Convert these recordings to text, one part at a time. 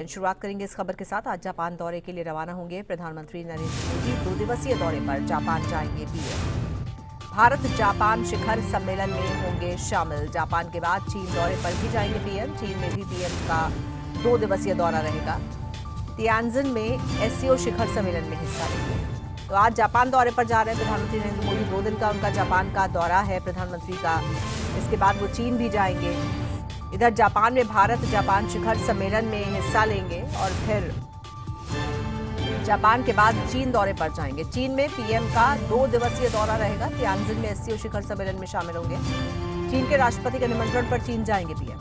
शुरुआत करेंगे इस खबर के साथ। आज जापान दौरे के लिए रवाना होंगे प्रधानमंत्री नरेंद्र मोदी। 2 दिवसीय दौरे पर जापान जाएंगे पीएम। भारत जापान शिखर सम्मेलन में होंगे शामिल। जापान के बाद चीन दौरे पर भी जाएंगे पीएम। चीन में भी पीएम का 2 दिवसीय दौरा रहेगा। तियानजिन में एससीओ शिखर सम्मेलन में हिस्सा लेंगे। तो आज जापान दौरे पर जा रहे हैं प्रधानमंत्री नरेंद्र मोदी। 2 दिन का उनका जापान का दौरा है प्रधानमंत्री का। इसके बाद वो चीन भी जाएंगे। इधर जापान में भारत जापान शिखर सम्मेलन में हिस्सा लेंगे और फिर जापान के बाद चीन दौरे पर जाएंगे। चीन में पीएम का 2 दिवसीय दौरा रहेगा। तियानजिन में एससीओ शिखर सम्मेलन में शामिल होंगे। चीन के राष्ट्रपति के निमंत्रण पर चीन जाएंगे पीएम।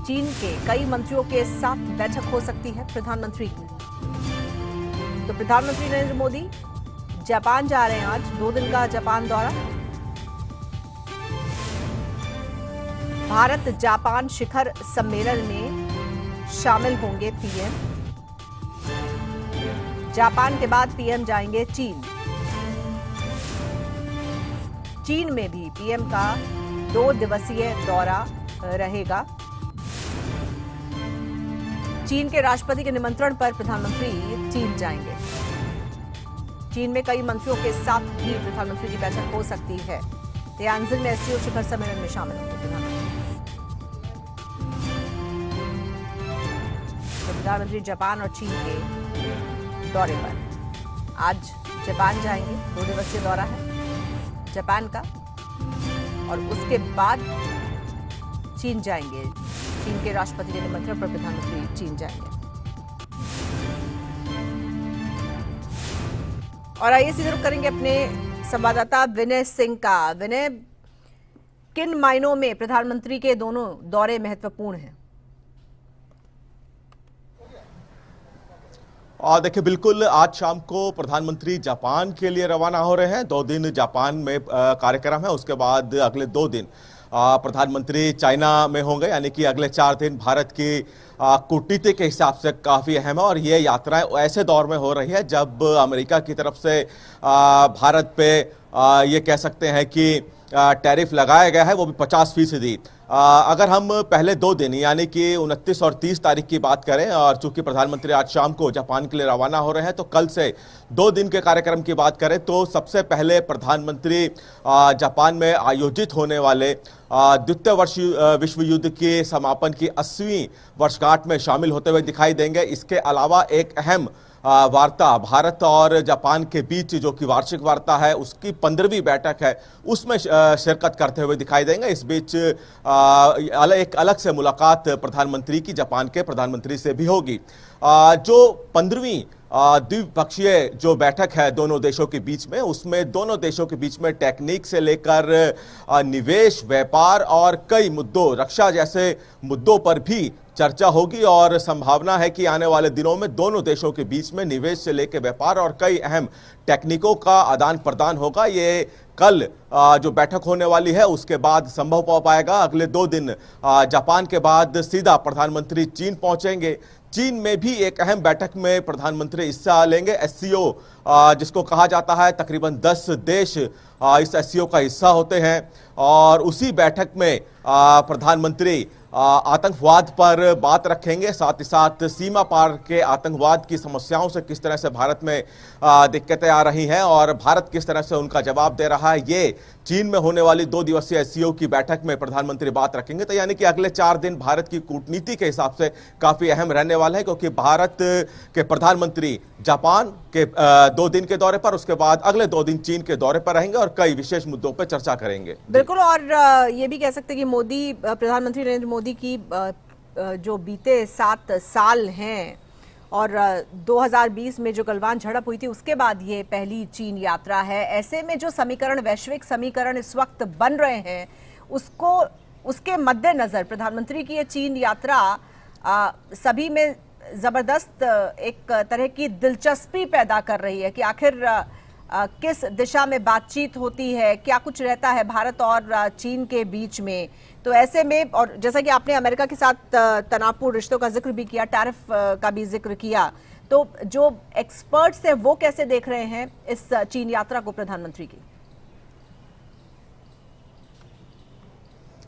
चीन के कई मंत्रियों के साथ बैठक हो सकती है प्रधानमंत्री की। तो प्रधानमंत्री नरेंद्र मोदी जापान जा रहे हैं आज। 2 दिन का जापान दौरा। भारत जापान शिखर सम्मेलन में शामिल होंगे पीएम। जापान के बाद पीएम जाएंगे चीन। चीन में भी पीएम का 2 दिवसीय दौरा रहेगा। चीन के राष्ट्रपति के निमंत्रण पर प्रधानमंत्री चीन जाएंगे। चीन में कई मंत्रियों के साथ भी प्रधानमंत्री की बैठक हो सकती है। तियानजिन में एससीओ शिखर सम्मेलन में शामिल होंगे प्रधानमंत्री। प्रधानमंत्री जापान और चीन के दौरे पर आज जापान जाएंगे। 2 दिवसीय दौरा है जापान का और उसके बाद चीन जाएंगे। चीन के राष्ट्रपति के निमंत्रण पर प्रधानमंत्री चीन जाएंगे। और आइए सीधे रुख करेंगे अपने संवाददाता विनय सिंह का। विनय, किन मायनों में प्रधानमंत्री के दोनों दौरे महत्वपूर्ण हैं? देखिए, बिल्कुल आज शाम को प्रधानमंत्री जापान के लिए रवाना हो रहे हैं। 2 दिन जापान में कार्यक्रम है। उसके बाद अगले 2 दिन प्रधानमंत्री चाइना में होंगे, यानी कि अगले 4 दिन भारत की कूटनीति के हिसाब से काफ़ी अहम है। और ये यात्राएं ऐसे दौर में हो रही है जब अमेरिका की तरफ से भारत पे ये कह सकते हैं कि टैरिफ लगाया गया है, वो भी 50%। अगर हम पहले 2 दिन यानी कि 29 और 30 तारीख की बात करें, और चूंकि प्रधानमंत्री आज शाम को जापान के लिए रवाना हो रहे हैं, तो कल से 2 दिन के कार्यक्रम की बात करें तो सबसे पहले प्रधानमंत्री जापान में आयोजित होने वाले द्वितीय विश्व युद्ध के समापन की 80वीं वर्षगांठ में शामिल होते हुए दिखाई देंगे। इसके अलावा एक अहम वार्ता भारत और जापान के बीच, जो कि वार्षिक वार्ता है, उसकी 15वीं बैठक है, उसमें शिरकत करते हुए दिखाई देंगे। इस बीच एक अलग से मुलाकात प्रधानमंत्री की जापान के प्रधानमंत्री से भी होगी। जो 15वीं द्विपक्षीय जो बैठक है दोनों देशों के बीच में, उसमें दोनों देशों के बीच में टेक्निक से लेकर निवेश, व्यापार और कई मुद्दों, रक्षा जैसे मुद्दों पर भी चर्चा होगी। और संभावना है कि आने वाले दिनों में दोनों देशों के बीच में निवेश से लेकर व्यापार और कई अहम टेक्निकों का आदान प्रदान होगा। ये कल जो बैठक होने वाली है उसके बाद संभव हो पाएगा। अगले 2 दिन जापान के बाद सीधा प्रधानमंत्री चीन पहुंचेंगे। चीन में भी एक अहम बैठक में प्रधानमंत्री हिस्सा लेंगे। एससीओ जिसको कहा जाता है, तकरीबन 10 देश इस एससीओ का हिस्सा होते हैं। और उसी बैठक में प्रधानमंत्री आतंकवाद पर बात रखेंगे, साथ ही साथ सीमा पार के आतंकवाद की समस्याओं से किस तरह से भारत में दिक्कतें आ रही हैं और भारत किस तरह से उनका जवाब दे रहा है, ये चीन में होने वाली 2 दिवसीय एससीओ की बैठक में प्रधानमंत्री बात रखेंगे। तो यानी कि अगले 4 दिन भारत की कूटनीति के हिसाब से काफी अहम रहने वाले हैं, क्योंकि भारत के प्रधानमंत्री जापान के 2 दिन के दौरे पर, उसके बाद अगले 2 दिन चीन के दौरे पर रहेंगे और कई विशेष मुद्दों पर चर्चा करेंगे। बिल्कुल। और ये भी कह सकते हैं कि प्रधानमंत्री नरेंद्र मोदी की जो बीते 7 साल हैं और 2020 में जो गलवान झड़प हुई थी, उसके बाद ये पहली चीन यात्रा है। ऐसे में जो समीकरण, वैश्विक समीकरण इस वक्त बन रहे हैं, उसके मद्देनजर प्रधानमंत्री की ये चीन यात्रा सभी में जबरदस्त एक तरह की दिलचस्पी पैदा कर रही है कि आखिर किस दिशा में बातचीत होती है, क्या कुछ रहता है भारत और चीन के बीच में। तो ऐसे में, और जैसा कि आपने अमेरिका के साथ तनावपूर्ण रिश्तों का जिक्र भी किया, टैरिफ का भी जिक्र किया, तो जो एक्सपर्ट्स हैं वो कैसे देख रहे हैं इस चीन यात्रा को प्रधानमंत्री की?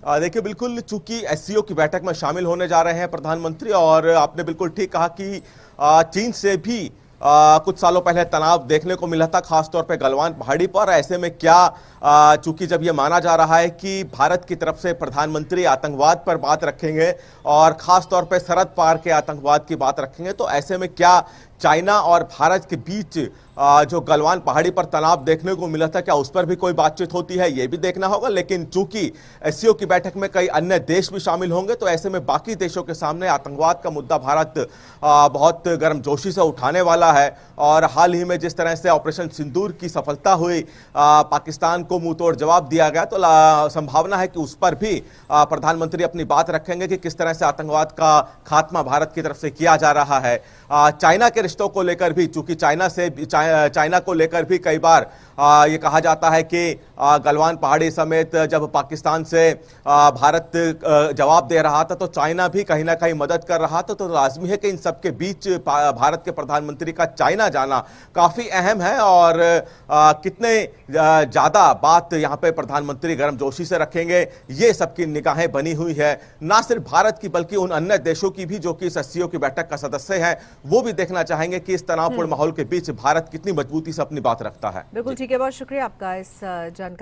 देखिए, बिल्कुल चूंकि एससीओ की बैठक में शामिल होने जा रहे हैं प्रधानमंत्री, और आपने बिल्कुल ठीक कहा कि चीन से भी कुछ सालों पहले तनाव देखने को मिला था, खासतौर पे गलवान पहाड़ी पर। ऐसे में क्या चूंकि जब ये माना जा रहा है कि भारत की तरफ से प्रधानमंत्री आतंकवाद पर बात रखेंगे और खासतौर पे सरहद पार के आतंकवाद की बात रखेंगे, तो ऐसे में क्या चाइना और भारत के बीच जो गलवान पहाड़ी पर तनाव देखने को मिला था, क्या उस पर भी कोई बातचीत होती है, ये भी देखना होगा। लेकिन चूंकि एससीओ की बैठक में कई अन्य देश भी शामिल होंगे, तो ऐसे में बाकी देशों के सामने आतंकवाद का मुद्दा भारत बहुत गर्मजोशी से उठाने वाला है। और हाल ही में जिस तरह से ऑपरेशन सिंदूर की सफलता हुई, पाकिस्तान को मुंहतोड़ जवाब दिया गया, तो संभावना है कि उस पर भी प्रधानमंत्री अपनी बात रखेंगे कि किस तरह से आतंकवाद का खात्मा भारत की तरफ से किया जा रहा है। चाइना के रिश्तों को लेकर भी, चूंकि चाइना को लेकर भी कई बार ये कहा जाता है कि गलवान पहाड़ी समेत जब पाकिस्तान से भारत जवाब दे रहा था, तो चाइना भी कहीं ना कहीं मदद कर रहा था। तो लाजमी है कि इन सबके बीच भारत के प्रधानमंत्री का चाइना जाना काफी अहम है। और कितने ज्यादा बात यहां पे प्रधानमंत्री गर्मजोशी से रखेंगे, ये सबकी निगाहें बनी हुई है। ना सिर्फ भारत की बल्कि उन अन्य देशों की भी जो कि इस एससीओ की बैठक का सदस्य हैं, वो भी देखना चाहेंगे कि इस तनावपूर्ण माहौल के बीच भारत कितनी मजबूती से अपनी बात रखता है। बिल्कुल ठीक है, बहुत शुक्रिया आपका इस जानकारी